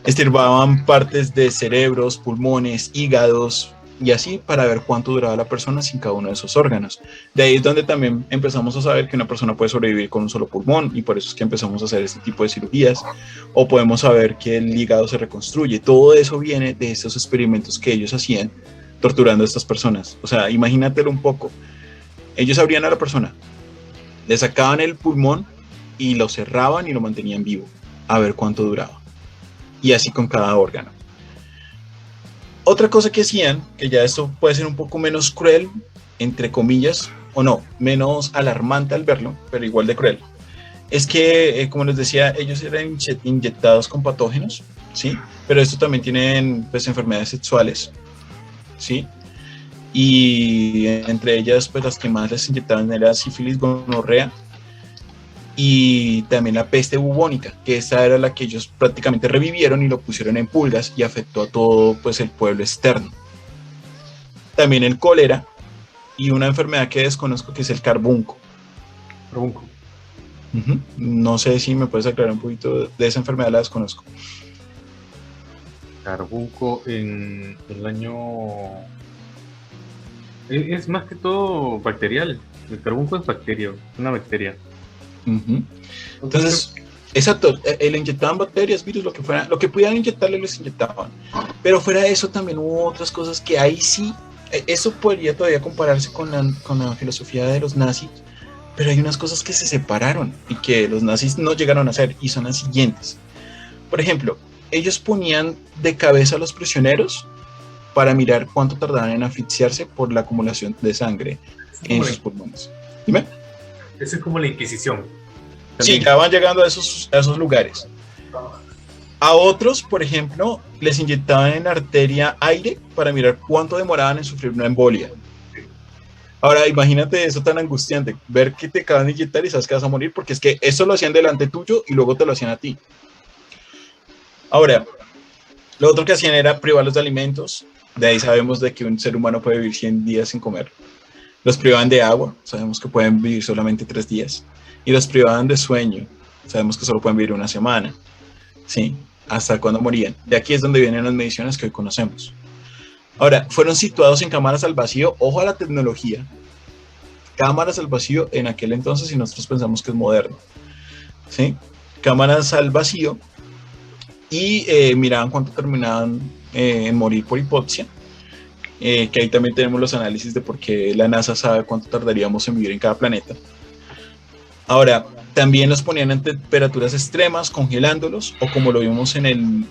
Estirbaban partes de cerebros, pulmones, hígados y así para ver cuánto duraba la persona sin cada uno de esos órganos. De ahí es donde también empezamos a saber que una persona puede sobrevivir con un solo pulmón y por eso es que empezamos a hacer este tipo de cirugías, o podemos saber que el hígado se reconstruye. Todo eso viene de esos experimentos que ellos hacían torturando a estas personas. O sea, imagínatelo un poco. Ellos abrían a la persona, le sacaban el pulmón y lo cerraban y lo mantenían vivo, a ver cuánto duraba. Y así con cada órgano. Otra cosa que hacían, que ya esto puede ser un poco menos cruel, entre comillas, o no, menos alarmante al verlo, pero igual de cruel, es que, como les decía, ellos eran inyectados con patógenos, ¿sí? Pero esto también tienen pues, enfermedades sexuales, ¿sí? Y entre ellas, pues las que más les inyectaban era sífilis, gonorrea, y también la peste bubónica, que esta era la que ellos prácticamente revivieron y lo pusieron en pulgas y afectó a todo pues, el pueblo externo. También el cólera y una enfermedad que desconozco que es el carbunco. Carbunco. No sé si me puedes aclarar un poquito de esa enfermedad, la desconozco. Carbunco en el año... Es más que todo bacterial. El carbunco es bacteria, una bacteria. Entonces, exacto, le inyectaban bacterias, virus, lo que pudieran inyectarle les inyectaban, pero fuera de eso también hubo otras cosas que ahí sí, eso podría todavía compararse con la filosofía de los nazis, pero hay unas cosas que se separaron y que los nazis no llegaron a hacer y son las siguientes. Por ejemplo, ellos ponían de cabeza a los prisioneros para mirar cuánto tardaban en asfixiarse por la acumulación de sangre en sus pulmones. Dime. Eso es como la Inquisición. Sí, ya van llegando a esos lugares. A otros, por ejemplo, les inyectaban en la arteria aire para mirar cuánto demoraban en sufrir una embolia. Ahora, imagínate eso tan angustiante, ver que te acaban de inyectar y sabes que vas a morir, porque es que eso lo hacían delante tuyo y luego te lo hacían a ti. Ahora, lo otro que hacían era privarlos de alimentos. De ahí sabemos de que un ser humano puede vivir 100 días sin comer. Los privaban de agua, sabemos que pueden vivir solamente 3 días. Y los privaban de sueño, sabemos que solo pueden vivir una semana. ¿Sí? Hasta cuando morían. De aquí es donde vienen las mediciones que hoy conocemos. Ahora, fueron situados en cámaras al vacío. Ojo a la tecnología. Cámaras al vacío en aquel entonces, y nosotros pensamos que es moderno. ¿Sí? Cámaras al vacío. Y miraban cuánto terminaban en morir por hipoxia. Que ahí también tenemos los análisis de por qué la NASA sabe cuánto tardaríamos en vivir en cada planeta. Ahora, también los ponían en temperaturas extremas, congelándolos, o como lo vimos en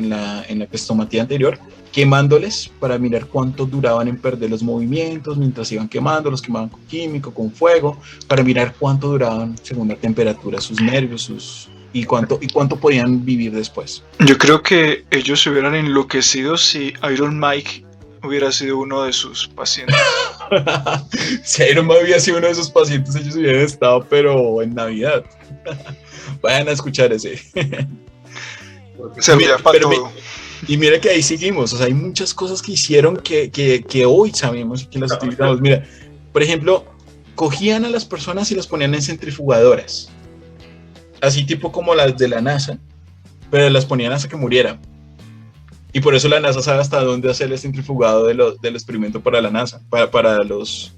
la crestomatía anterior, quemándoles para mirar cuánto duraban en perder los movimientos mientras iban quemando, los quemaban con químico, con fuego, para mirar cuánto duraban según la temperatura, sus nervios, y cuánto podían vivir después. Yo creo que ellos se hubieran enloquecido si Iron Mike hubiera sido uno de sus pacientes. Si Iron Man hubiera sido uno de esos pacientes, ellos hubieran estado, pero en Navidad. Vayan a escuchar ese. Servía para todo. Y mira que ahí seguimos, o sea, hay muchas cosas que hicieron que hoy sabemos que las utilizamos. Mira, por ejemplo, cogían a las personas y las ponían en centrifugadoras, así tipo como las de la NASA, pero las ponían hasta que murieran. Y por eso la NASA sabe hasta dónde hacer el centrifugado del experimento para la NASA, para los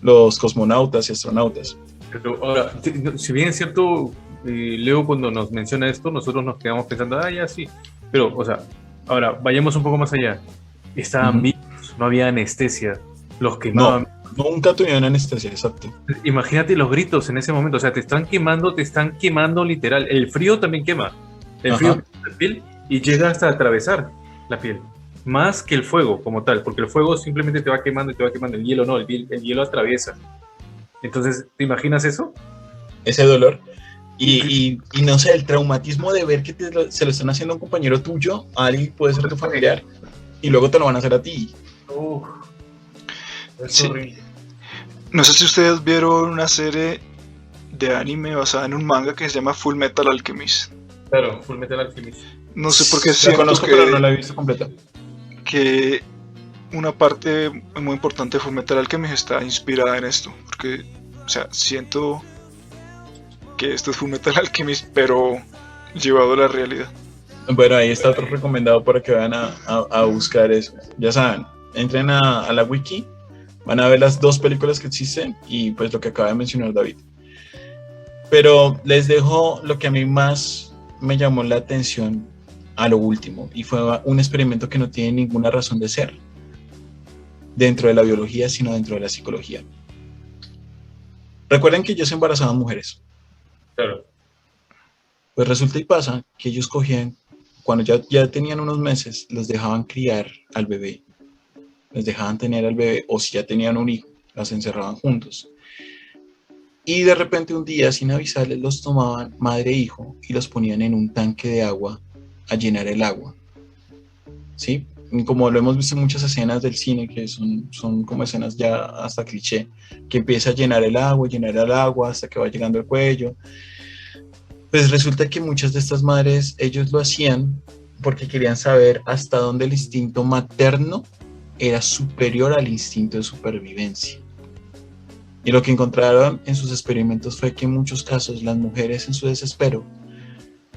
cosmonautas y astronautas. Pero ahora, si bien es cierto, Leo, cuando nos menciona esto, nosotros nos quedamos pensando, ya sí. Pero, o sea, ahora, vayamos un poco más allá. Estaban vivos, no había anestesia, los quemaban. No, nunca tuvieron anestesia, exacto. Imagínate los gritos en ese momento, o sea, te están quemando literal. El frío también quema. El frío quema la piel y llega hasta atravesar la piel. Más que el fuego como tal, porque el fuego simplemente te va quemando y te va quemando. El hielo no, el hielo atraviesa. Entonces, ¿te imaginas eso? Ese dolor. Y no sé, el traumatismo de ver que se lo están haciendo a un compañero tuyo, a alguien puede ser tu familiar, y luego te lo van a hacer a ti. Es horrible. No sé si ustedes vieron una serie de anime basada en un manga que se llama Full Metal Alchemist. Claro, Full Metal Alchemist. No sé por qué La conozco, pero no la he visto completa. Que una parte muy importante de Full Metal Alchemist está inspirada en esto, porque, o sea, siento que esto es Full Metal Alchemist, pero llevado a la realidad. Bueno, ahí está otro recomendado para que vayan a buscar eso. Ya saben, entren a la wiki, van a ver las 2 películas que existen y pues lo que acaba de mencionar David. Pero les dejo lo que a mí más me llamó la atención a lo último, y fue un experimento que no tiene ninguna razón de ser dentro de la biología, sino dentro de la psicología. Recuerden que ellos embarazaban mujeres. Claro. Pues resulta y pasa que ellos cogían, cuando ya tenían unos meses, los dejaban criar al bebé, les dejaban tener al bebé, o si ya tenían un hijo, los encerraban juntos. Y de repente un día, sin avisarles, los tomaban madre e hijo y los ponían en un tanque de agua a llenar el agua. ¿Sí? Como lo hemos visto en muchas escenas del cine, que son como escenas ya hasta cliché, que empieza a llenar el agua hasta que va llegando al cuello. Pues resulta que muchas de estas madres, ellos lo hacían porque querían saber hasta dónde el instinto materno era superior al instinto de supervivencia. Y lo que encontraron en sus experimentos fue que en muchos casos las mujeres, en su desespero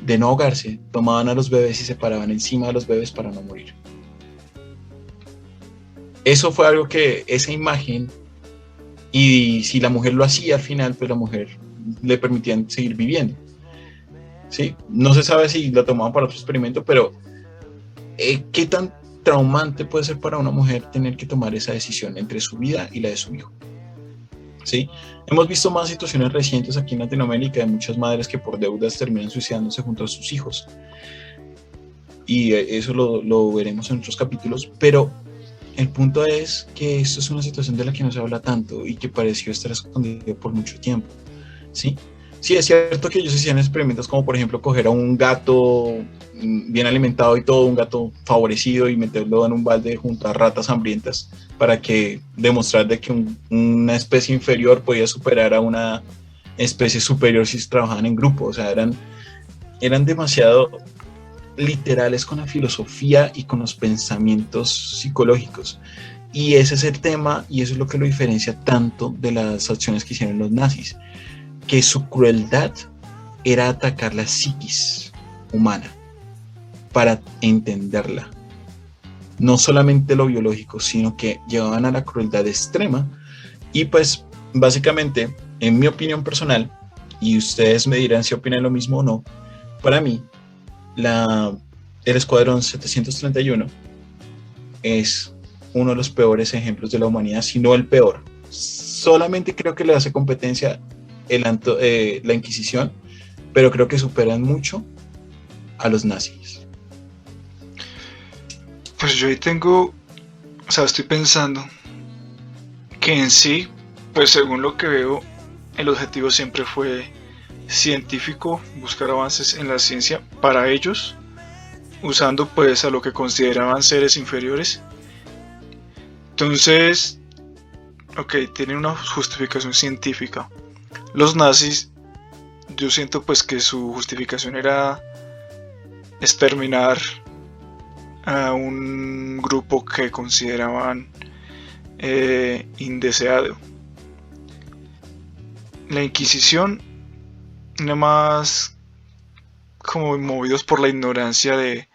de no ahogarse, tomaban a los bebés y se paraban encima de los bebés para no morir. Eso fue algo que, esa imagen, y si la mujer lo hacía al final, pues la mujer le permitían seguir viviendo. ¿Sí? No se sabe si la tomaban para otro experimento, pero ¿qué tan traumante puede ser para una mujer tener que tomar esa decisión entre su vida y la de su hijo? ¿Sí? Hemos visto más situaciones recientes aquí en Latinoamérica de muchas madres que por deudas terminan suicidándose junto a sus hijos. Y eso lo veremos en otros capítulos, pero el punto es que esto es una situación de la que no se habla tanto y que pareció estar escondida por mucho tiempo. ¿Sí? Sí, es cierto que ellos hacían experimentos como por ejemplo coger a un gato bien alimentado y todo, un gato favorecido, y meterlo en un balde junto a ratas hambrientas para que demostrar de que una especie inferior podía superar a una especie superior si trabajaban en grupo. O sea, eran demasiado literales con la filosofía y con los pensamientos psicológicos. Y ese es el tema, y eso es lo que lo diferencia tanto de las acciones que hicieron los nazis, que su crueldad era atacar la psiquis humana para entenderla. No solamente lo biológico, sino que llevaban a la crueldad extrema. Y pues básicamente, en mi opinión personal, y ustedes me dirán si opinan lo mismo o no, para mí el Escuadrón 731 es uno de los peores ejemplos de la humanidad, si no el peor. Solamente creo que le hace competencia la Inquisición, pero creo que superan mucho a los nazis. Pues yo ahí estoy pensando que en sí, pues según lo que veo, el objetivo siempre fue científico, buscar avances en la ciencia para ellos, usando pues a lo que consideraban seres inferiores. Entonces, ok, tienen una justificación científica. Los nazis, yo siento pues que su justificación era exterminar a un grupo que consideraban indeseado. La Inquisición, nada más como movidos por la ignorancia de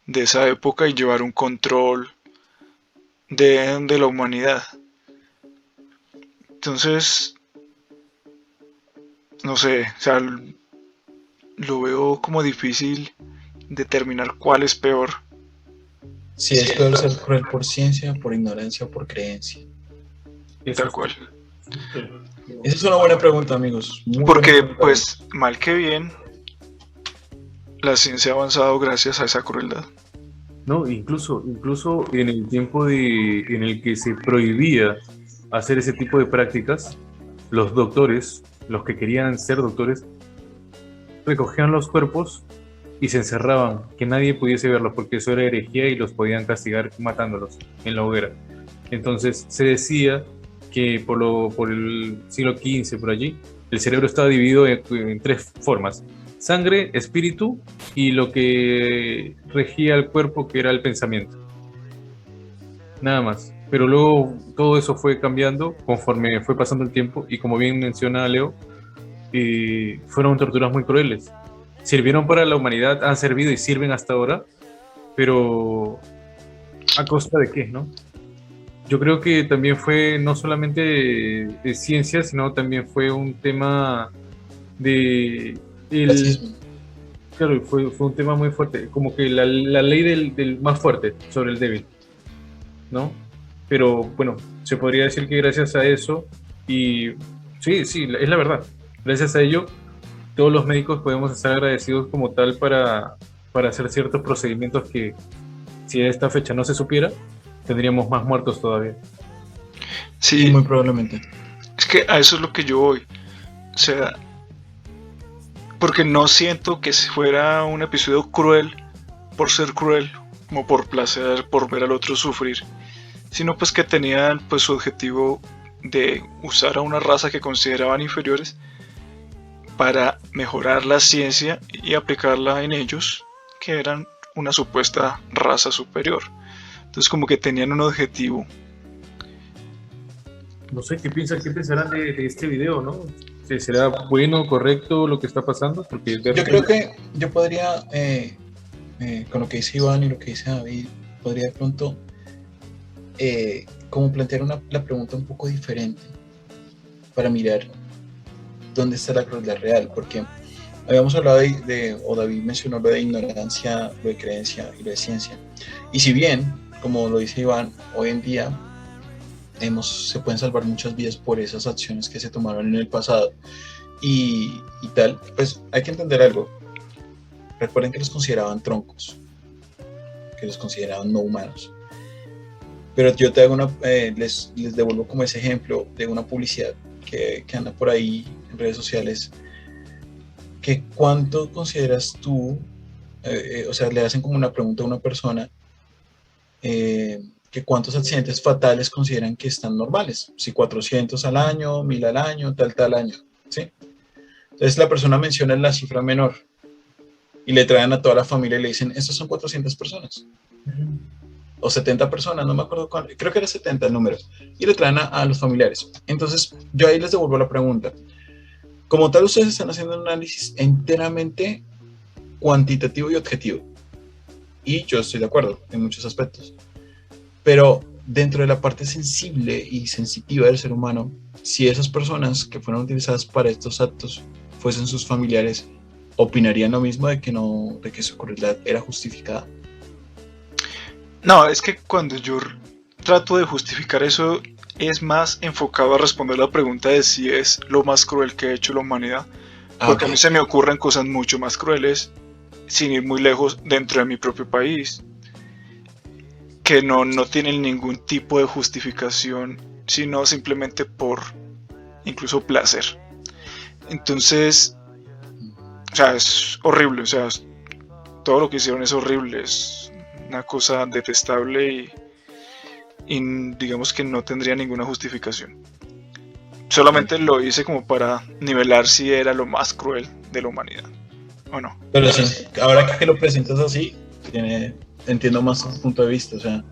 esa época y llevar un control de la humanidad. Entonces, no sé, o sea, lo veo como difícil determinar cuál es peor. Si es peor ser cruel por ciencia, por ignorancia o por creencia. Tal cual. Esa es una buena pregunta, amigos. Porque, pues, mal que bien, la ciencia ha avanzado gracias a esa crueldad. No, incluso en el tiempo en el que se prohibía hacer ese tipo de prácticas, los doctores, los que querían ser doctores, recogían los cuerpos y se encerraban, que nadie pudiese verlos, porque eso era herejía y los podían castigar matándolos en la hoguera. Entonces se decía que por el siglo XV, por allí, el cerebro estaba dividido en tres formas: sangre, espíritu y lo que regía el cuerpo, que era el pensamiento. Nada más. Pero luego todo eso fue cambiando conforme fue pasando el tiempo, y como bien menciona Leo, fueron torturas muy crueles. Sirvieron para la humanidad, han servido y sirven hasta ahora, pero ¿a costa de qué, no? Yo creo que también fue no solamente de ciencia, sino también fue un tema de... Claro, fue un tema muy fuerte, como que la ley del más fuerte sobre el débil, ¿no? Pero bueno, se podría decir que gracias a eso, y sí, es la verdad, gracias a ello, todos los médicos podemos estar agradecidos como tal para hacer ciertos procedimientos que, si a esta fecha no se supiera, tendríamos más muertos todavía. Sí, muy probablemente. Es que a eso es lo que yo voy. O sea, porque no siento que fuera un episodio cruel por ser cruel, como por placer, por ver al otro sufrir, sino pues que tenían pues su objetivo de usar a una raza que consideraban inferiores para mejorar la ciencia y aplicarla en ellos, que eran una supuesta raza superior. Entonces como que tenían un objetivo. No sé, ¿qué pensarán de este video, no? ¿Será bueno, correcto lo que está pasando? Porque yo creo que yo podría, con lo que dice Iván y lo que dice David, podría de pronto como plantear la pregunta un poco diferente para mirar dónde está la crueldad real, porque habíamos hablado o David mencionó lo de ignorancia, lo de creencia y lo de ciencia, y si bien, como lo dice Iván, hoy en día se pueden salvar muchas vidas por esas acciones que se tomaron en el pasado y tal, pues hay que entender algo. Recuerden que los consideraban troncos, que los consideraban no humanos. Pero yo te hago les devuelvo como ese ejemplo de una publicidad que anda por ahí en redes sociales, que cuánto consideras tú, o sea, le hacen como una pregunta a una persona, que cuántos accidentes fatales consideran que están normales, si 400 al año, 1000 al año, tal año, ¿sí? Entonces la persona menciona la cifra menor y le traen a toda la familia y le dicen, estos son 400 personas. O 70 personas, no me acuerdo cuál, creo que era 70 el número, y le traen a los familiares. Entonces, yo ahí les devuelvo la pregunta. Como tal, ustedes están haciendo un análisis enteramente cuantitativo y objetivo. Y yo estoy de acuerdo en muchos aspectos. Pero dentro de la parte sensible y sensitiva del ser humano, si esas personas que fueron utilizadas para estos actos fuesen sus familiares, ¿opinarían lo mismo de que no, de que su crueldad era justificada? No, es que cuando yo trato de justificar eso, es más enfocado a responder la pregunta de si es lo más cruel que ha hecho la humanidad. Porque a mí se me ocurren cosas mucho más crueles, sin ir muy lejos, dentro de mi propio país, que no tienen ningún tipo de justificación, sino simplemente por incluso placer. Entonces, o sea, es horrible, o sea, todo lo que hicieron es horrible, es una cosa detestable y digamos que no tendría ninguna justificación. Solamente lo hice como para nivelar si era lo más cruel de la humanidad, ¿o no? Pero sí, ahora que lo presentas así, entiendo más tu punto de vista. O sea,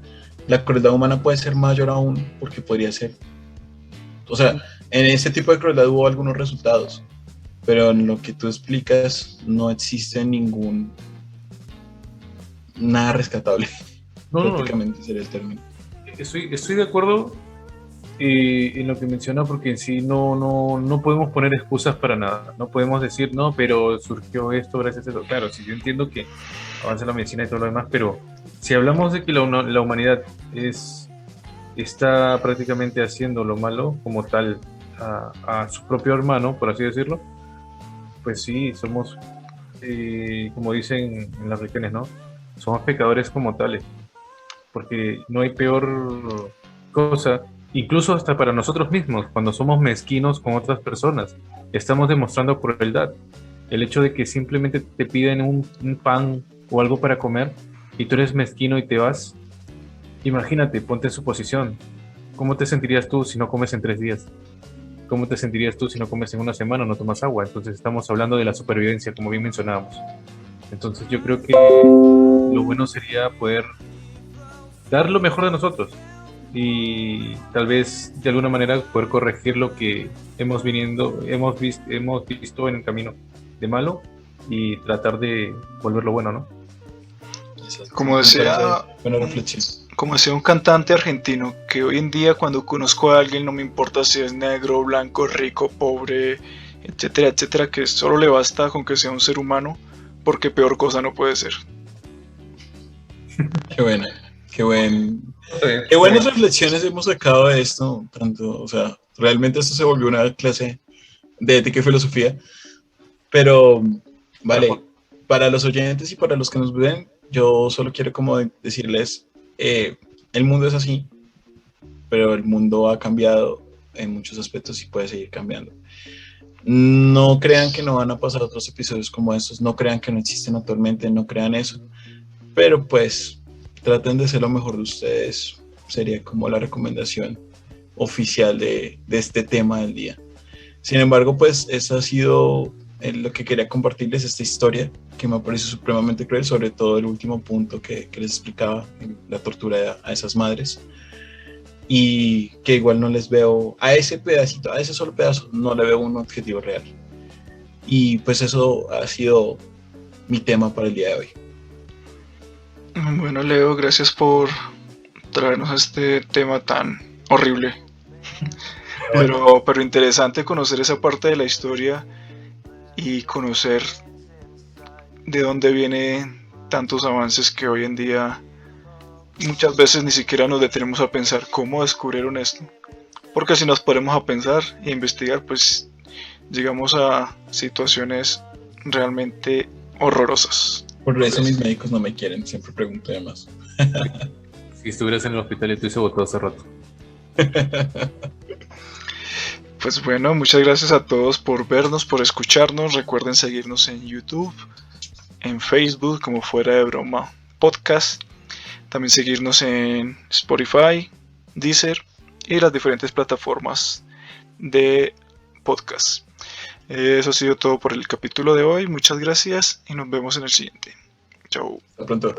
la crueldad humana puede ser mayor aún porque podría ser. O sea, en ese tipo de crueldad hubo algunos resultados, pero en lo que tú explicas no existe nada rescatable. Prácticamente sería el término. Estoy de acuerdo en lo que menciona, porque en sí no podemos poner excusas para nada. No podemos decir, no, pero surgió esto gracias a eso. Claro, sí, yo entiendo que avanza la medicina y todo lo demás, pero si hablamos de que la humanidad está prácticamente haciendo lo malo como tal a su propio hermano, por así decirlo, pues sí, somos, como dicen en las religiones, ¿no? Somos pecadores como tales, porque no hay peor cosa, incluso hasta para nosotros mismos, cuando somos mezquinos con otras personas, estamos demostrando crueldad. El hecho de que simplemente te piden un pan o algo para comer y tú eres mezquino y te vas, imagínate, ponte en su posición. ¿Cómo te sentirías tú si no comes en 3 días? ¿Cómo te sentirías tú si no comes en una semana o no tomas agua? Entonces estamos hablando de la supervivencia, como bien mencionábamos. Entonces yo creo que lo bueno sería poder dar lo mejor de nosotros y tal vez de alguna manera poder corregir lo que hemos visto en el camino de malo y tratar de volverlo bueno, ¿no? Como decía, Buena reflexión. como decía un cantante argentino, que hoy en día cuando conozco a alguien no me importa si es negro, blanco, rico, pobre, etcétera, etcétera, que solo le basta con que sea un ser humano, porque peor cosa no puede ser. Qué buena, qué buenas reflexiones hemos sacado de esto, tanto, o sea, realmente esto se volvió una clase de ética y filosofía, pero vale, para los oyentes y para los que nos ven, yo solo quiero como decirles, el mundo es así, pero el mundo ha cambiado en muchos aspectos y puede seguir cambiando. No crean que no van a pasar otros episodios como estos, no crean que no existen actualmente, no crean eso, pero pues traten de ser lo mejor de ustedes, sería como la recomendación oficial de este tema del día. Sin embargo, pues eso ha sido lo que quería compartirles, esta historia que me parece supremamente cruel, sobre todo el último punto que les explicaba, la tortura a esas madres, y que igual no les veo a ese pedacito, a ese solo pedazo, no le veo un objetivo real. Y pues eso ha sido mi tema para el día de hoy. Bueno, Leo, gracias por traernos este tema tan horrible, pero interesante conocer esa parte de la historia y conocer de dónde vienen tantos avances que hoy en día muchas veces ni siquiera nos detenemos a pensar cómo descubrieron esto, porque si nos ponemos a pensar e investigar, pues llegamos a situaciones realmente horrorosas. Por eso mis médicos no me quieren, siempre pregunto además. Si estuvieras en el hospital y tú se votó hace rato. Pues bueno, muchas gracias a todos por vernos, por escucharnos. Recuerden seguirnos en YouTube, en Facebook como Fuera de Broma Podcast. También seguirnos en Spotify, Deezer y las diferentes plataformas de podcast. Eso ha sido todo por el capítulo de hoy. Muchas gracias y nos vemos en el siguiente. Chao. Hasta pronto.